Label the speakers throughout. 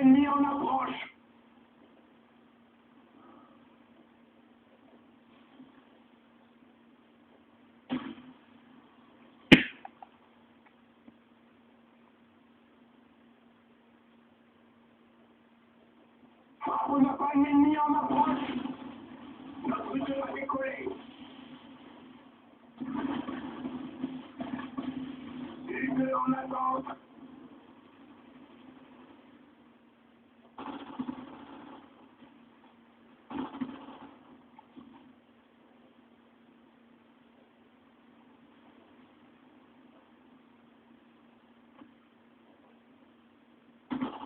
Speaker 1: ennemi en approche. On n'a pas un ennemi en approche. Notre jeu a décollé. U2 en attente.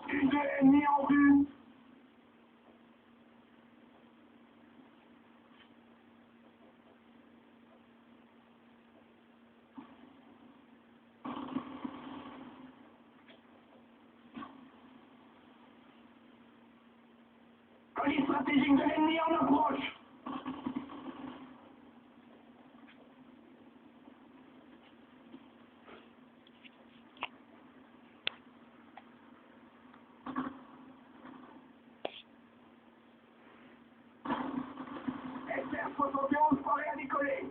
Speaker 1: U2 ennemi en vue. Colis stratégique de l'ennemi en approche. SR-71 paraît à décoller.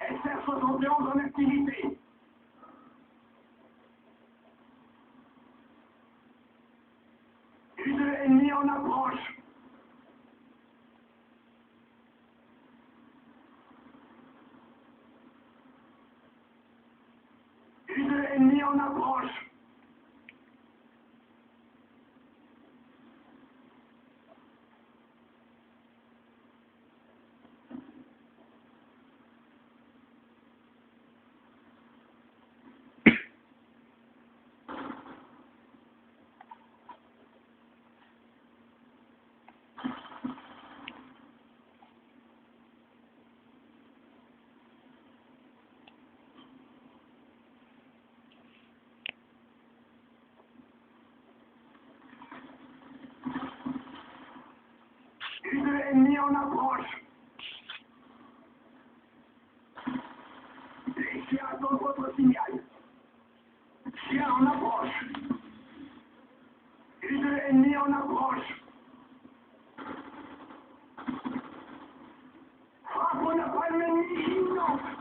Speaker 1: SR-71 en activité. U2 ennemi en approche. U2 ennemi en approche. U2 ennemi en approche. Les chiens attendent votre signal. Chien en approche. U2 ennemi en approche. Frappe, on n'a pas l'ennemi. Non.